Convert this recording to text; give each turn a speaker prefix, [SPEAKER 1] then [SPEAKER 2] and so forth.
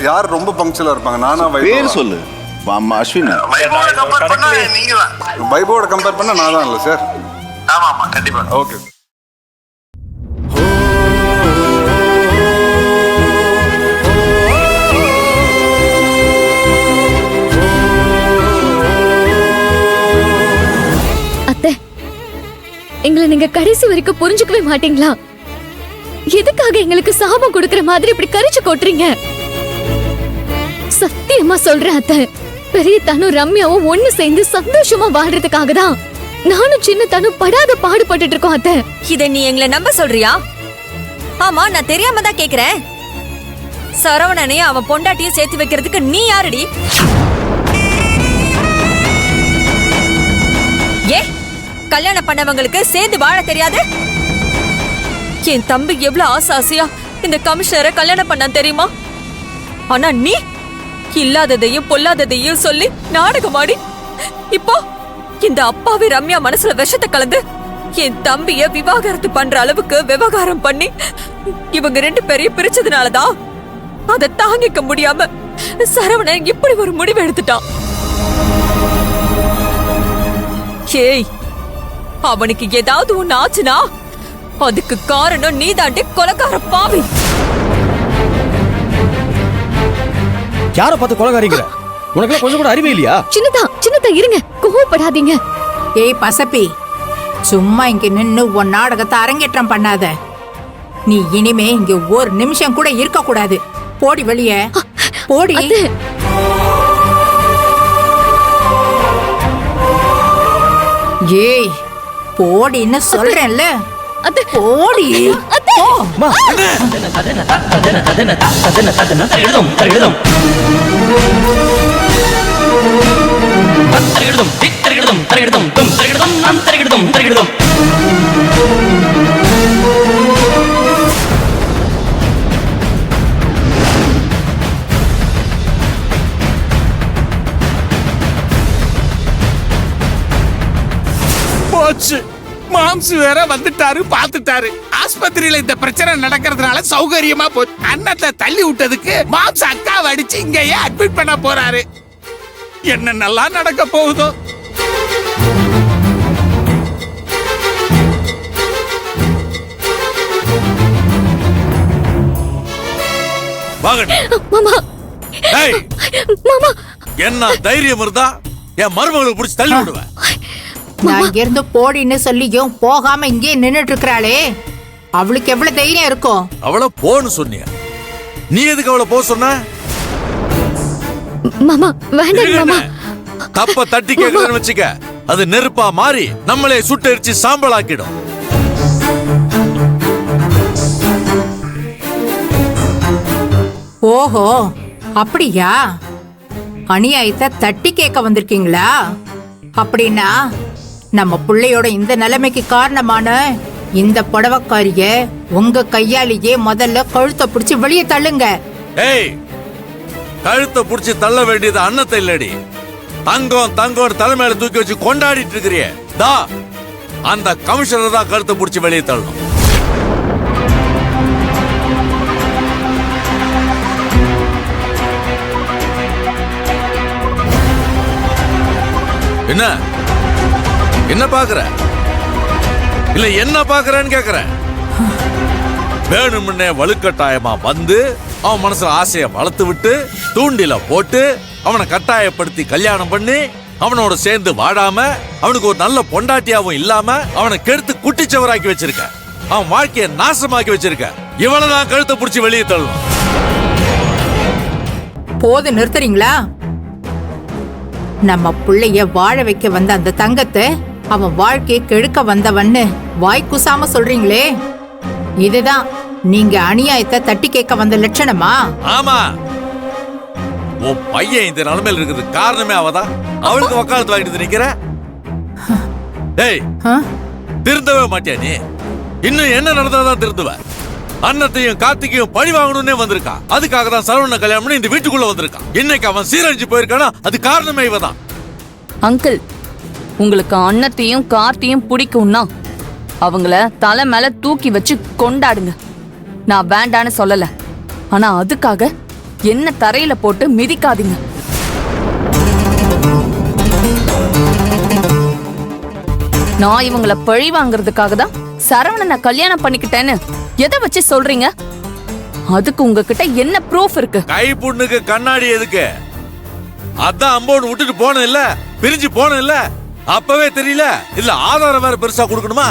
[SPEAKER 1] யார் ரொம்ப பங்க்சுவலா இருப்பாங்க? நானா
[SPEAKER 2] பேர்
[SPEAKER 1] வைபவா?
[SPEAKER 2] சொல்லு. அம்மா அஸ்வின்.
[SPEAKER 1] வைபவோட கம்பேர் பண்ணா நான் தான் இல்லை சார்.
[SPEAKER 3] ஆமா ஆமா கண்டிப்பா.
[SPEAKER 1] ஓகே.
[SPEAKER 4] அத்தை, எங்களை நீங்க கடைசி வரைக்கும் புரிஞ்சுக்கவே மாட்டீங்களா? எதுக்காக எங்களுக்கு சாபம் கொடுக்கற மாதிரி இப்படி கரிச்சு கொட்டுறீங்க? சத்தியமா சொல்றேன் அத்தை, பெரிய தனு ரம்யாவும் ஒண்ணு சேர்ந்து சந்தோஷமா வாழ்றதுக்காக தான் நானும் சின்ன தனு படாத பாடுபட்டு இருக்கோம் அத்தை.
[SPEAKER 5] இத நீ எங்களை நம்ப சொல்றியா? ஆமா, நான் தெரியாம தான் கேக்குறேன். சரவணனையும் அவன் பொண்டாட்டியும் சேர்த்து வைக்கிறதுக்கு நீ யாருடி? ஏ, கல்யாணம் பண்ணவங்களுக்கு சேர்ந்து வாழ தெரியாது? என் தம்பி எவ்வளவு ஆசாசியா இந்த கமிஷனரை கல்யாணம் பண்ண தெரியுமா? ஆனா நீ இல்லாததையும் பொல்லாததையும் சொல்லி நாடகமாடி இப்போ இந்த அப்பாவி ரம்யா மனசுல விஷத்தை கலந்து என் தம்பிய விவாகரத்து பண்ற அளவுக்கு விவகாரம் பண்ணி இவங்க 2 பேரையும் பிரிச்சதுனாலதான் அதை தாங்கிக்க முடியாம சரவணன் இப்படி ஒரு முடிவு எடுத்துட்டான். ஏய், அவனுக்கு ஏதாவது ஒண்ணு ஆச்சுனா அதுக்கு காரணம் நீதாண்டி கொலைக்கார பாவி.
[SPEAKER 6] யார பார்த்து கொலைகாரிங்கிற? உனக்கு கொஞ்சம் கூட அறிவே இல்லையா?
[SPEAKER 4] சின்னதா இருங்க, கோவப்படாதீங்க.
[SPEAKER 7] ஏய் பசப்பி, சும்மா இங்க நின்னு உன் நாடகத்தை அரங்கேற்றம் பண்ணாத. நீ இனிமே இங்க ஒரு நிமிஷம் கூட இருக்க கூடாது. போடி வெளியே போடி. ஏய் போடின்னு சொல்றேன்ல, போடி.
[SPEAKER 8] போச்சு, மாம்சு வேற வந்துட்டாரு, பாத்துட்டாரு. ஆஸ்பத்திரியில இந்த பிரச்சனை நடக்கிறதுனால சௌகரியமா போச்சு. அண்ணத்தை தள்ளி விட்டதுக்கு மாம்சு அக்காவை அடிச்சு இங்கேயே அட்மிட் பண்ண போறாரு. என்ன நல்லா நடக்க போகுதோ.
[SPEAKER 4] மாமா,
[SPEAKER 8] என்ன தைரியம் இருந்தா என் மருமகளை புடிச்சு தள்ளி விடுவேன்.
[SPEAKER 7] நான் இங்க இருந்து போடின்னு சொல்லியும் போகாம இங்கே நின்னுட்டு இருக்கிறாளே, அவளுக்கு எவ்வளவு தைரியம் இருக்கும்?
[SPEAKER 8] அவளை போன்னு சொன்னிய, நீ எதுக்கு அவளை போ சொன்ன?
[SPEAKER 4] மாமா வேண்டாம் மாமா.
[SPEAKER 8] தப்ப தட்டி கேக்குறேன்னு வச்சுக்க, அது நெருப்பா மாறி நம்மளே சுட்டெரிச்சு சாம்பலாக்கிடும்.
[SPEAKER 7] ஓஹோ, அப்படியா? அநியாயத்தை தட்டி கேட்க வந்திருக்கீங்களா? அப்படின்னா நம்ம பிள்ளையோட இந்த நிலைமைக்கு காரணமான இந்த புடவக்காரிய உங்க கையாலேயே முதல்ல கழுத்தை பிடிச்சு வெளியே தள்ளுங்க.
[SPEAKER 8] ஏய், கழுத்தை பிடிச்சு தள்ள வேண்டியது அன்னத்தை இல்லடி, தங்கம் தங்கம் தலைமையில தூக்கி வச்சு கொண்டாடிட்டு இருக்கிறியே, தா அந்த கமிஷனர் தான் கழுத்தை பிடிச்சு வெளியே தள்ளணும். என்ன என்ன பாக்குற? இல்ல என்ன பாக்குறேன்னு கேக்குறேன். வேணும்னே வலுக்கட்டாயமா வந்து அவன் மனசுல ஆசைய வளர்த்து விட்டு தூண்டில போட்டு அவனை கட்டாயப்படுத்தி கல்யாணம் பண்ணி அவனோட சேர்ந்து வாடாம அவனுக்கு ஒரு நல்ல பொண்டாட்டியாவும் இல்லாம அவனை கெடுத்து குட்டிச்சவராக்கி வச்சிருக்க. அவன் வாழ்க்கையை நாசமாக்கி வச்சிருக்க. இவனதான் கழுத்தை பிடிச்சி வெளியே தள்ளணும்.
[SPEAKER 7] போது நிறுத்துறீங்களா? நம்ம பிள்ளைய வாழ வைக்க வந்த அந்த தங்கத்தை அவன் வாழ்க்கையை கெடுக்க வந்தவன்னு வாய்க்குசாம சொல்றீங்களே, இதுதான் நீங்க அநியாயத்தை தட்டி கேட்க வந்த லட்சணமா?
[SPEAKER 8] ஆமா, உன் பையன் இந்த நிலைமையில இருக்குது காரணமே அவதான். அவளுக்கு வக்காலத்து வாங்கிட்டு நிக்கிற. டேய், திருந்தவே மாட்டியா நீ? இன்னும் என்ன நடந்தாதான் திருந்துவ? அன்னத்தையும் கார்த்திகையும் பழி வாங்கணும்னே வந்திருக்கான். அதுக்காக தான் சரவண கல்யாணம் பண்ணி இந்த வீட்டுக்குள்ள வந்திருக்கான். இன்னைக்கு அவன் சீரழிஞ்சு போயிருக்கானா, அது காரணமே இவதான்.
[SPEAKER 9] அங்கிள், உங்களுக்கு அன்னத்தையும் கார்த்தியும் பிடிக்கும்னா அவங்கள தலை மேல தூக்கி வச்சு கொண்டாடுங்க. நான் வேண்டான்னு சொல்லல. ஆனா அதுக்காக என்ன தரையில போட்டு மிதிக்காதீங்க. நான் இவங்களை பழி வாங்குறதுக்காக தான் சரவணனை கல்யாணம் பண்ணிக்கிட்டேன்னு எதை வச்சு சொல்றீங்க? அதுக்கு உங்ககிட்ட என்ன ப்ரூஃப் இருக்கு?
[SPEAKER 8] கை புண்ணுக்கு கண்ணாடி எதுக்கு? அதான் அம்போன்னு விட்டுட்டு போன இல்ல, பிரிஞ்சு போன இல்ல, அப்பவே தெரியல. இல்ல ஆதாரம் வேற பெருசா கொடுக்கணுமா?